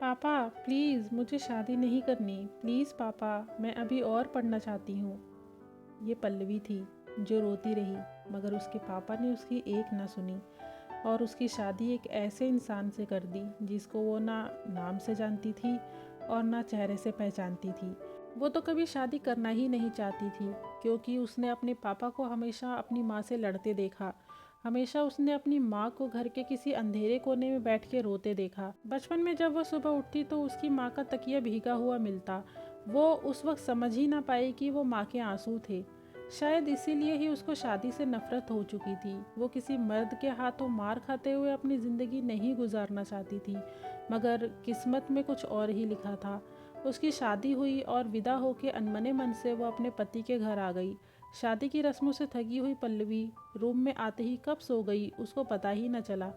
पापा प्लीज़ मुझे शादी नहीं करनी, प्लीज़ पापा मैं अभी और पढ़ना चाहती हूँ। ये पल्लवी थी जो रोती रही, मगर उसके पापा ने उसकी एक ना सुनी और उसकी शादी एक ऐसे इंसान से कर दी जिसको वो ना नाम से जानती थी और ना चेहरे से पहचानती थी। वो तो कभी शादी करना ही नहीं चाहती थी, क्योंकि उसने अपने पापा को हमेशा अपनी माँ से लड़ते देखा। हमेशा उसने अपनी माँ को घर के किसी अंधेरे कोने में बैठ के रोते देखा। बचपन में जब वो सुबह उठती तो उसकी माँ का तकिया भीगा हुआ मिलता। वो उस वक्त समझ ही ना पाई कि वो माँ के आंसू थे। शायद इसीलिए ही उसको शादी से नफरत हो चुकी थी। वो किसी मर्द के हाथों मार खाते हुए अपनी ज़िंदगी नहीं गुजारना चाहती थी, मगर किस्मत में कुछ और ही लिखा था। उसकी शादी हुई और विदा होके अनमने मन से वो अपने पति के घर आ गई। शादी की रस्मों से थकी हुई पल्लवी रूम में आते ही कब सो गई उसको पता ही न चला।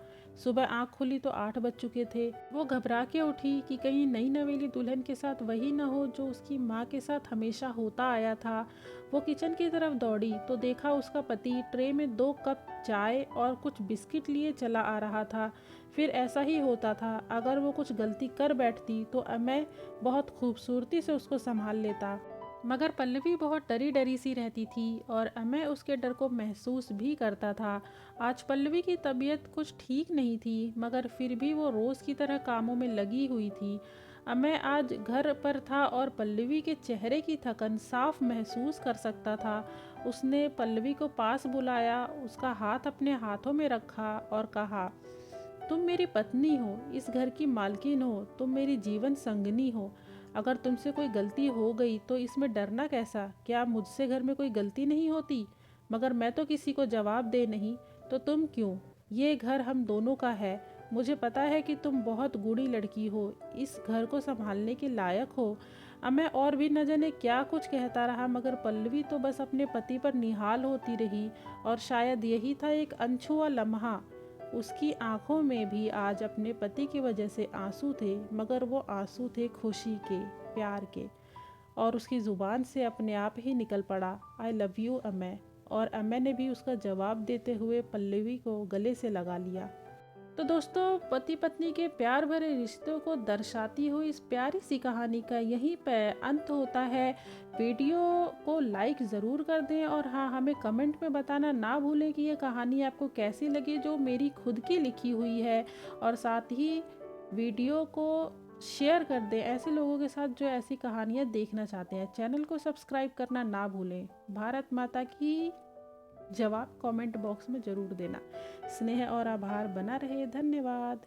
सुबह आंख खुली तो 8 बज चुके थे। वो घबरा के उठी कि कहीं नई नवेली दुल्हन के साथ वही न हो जो उसकी माँ के साथ हमेशा होता आया था। वो किचन की तरफ दौड़ी तो देखा उसका पति ट्रे में 2 कप चाय और कुछ बिस्किट लिए चला आ रहा था। फिर ऐसा ही होता था, अगर वो कुछ गलती कर बैठती तो मैं बहुत खूबसूरती से उसको संभाल लेता। मगर पल्लवी बहुत डरी डरी सी रहती थी और मैं उसके डर को महसूस भी करता था। आज पल्लवी की तबीयत कुछ ठीक नहीं थी, मगर फिर भी वो रोज़ की तरह कामों में लगी हुई थी। मैं आज घर पर था और पल्लवी के चेहरे की थकन साफ महसूस कर सकता था। उसने पल्लवी को पास बुलाया, उसका हाथ अपने हाथों में रखा और कहा, तुम मेरी पत्नी हो, इस घर की मालकिन हो, तुम मेरी जीवन संगनी हो। अगर तुमसे कोई गलती हो गई तो इसमें डरना कैसा? क्या मुझसे घर में कोई गलती नहीं होती? मगर मैं तो किसी को जवाब दे नहीं, तो तुम क्यों? ये घर हम दोनों का है। मुझे पता है कि तुम बहुत गूढ़ी लड़की हो, इस घर को संभालने के लायक हो। अब मैं और भी न जाने क्या कुछ कहता रहा, मगर पल्लवी तो बस अपने पति पर निहाल होती रही। और शायद यही था एक अनछुआ लम्हा। उसकी आंखों में भी आज अपने पति की वजह से आंसू थे, मगर वो आंसू थे खुशी के, प्यार के। और उसकी ज़ुबान से अपने आप ही निकल पड़ा, आई लव यू अमय। और अमय ने भी उसका जवाब देते हुए पल्लवी को गले से लगा लिया। तो दोस्तों, पति पत्नी के प्यार भरे रिश्तों को दर्शाती हुई इस प्यारी सी कहानी का यहीं पर अंत होता है। वीडियो को लाइक ज़रूर कर दें और हाँ, हमें कमेंट में बताना ना भूलें कि ये कहानी आपको कैसी लगी जो मेरी खुद की लिखी हुई है। और साथ ही वीडियो को शेयर कर दें ऐसे लोगों के साथ जो ऐसी कहानियाँ देखना चाहते हैं। चैनल को सब्सक्राइब करना ना भूलें। भारत माता की जवाब कमेंट बॉक्स में ज़रूर देना। स्नेह और आभार बना रहे। धन्यवाद।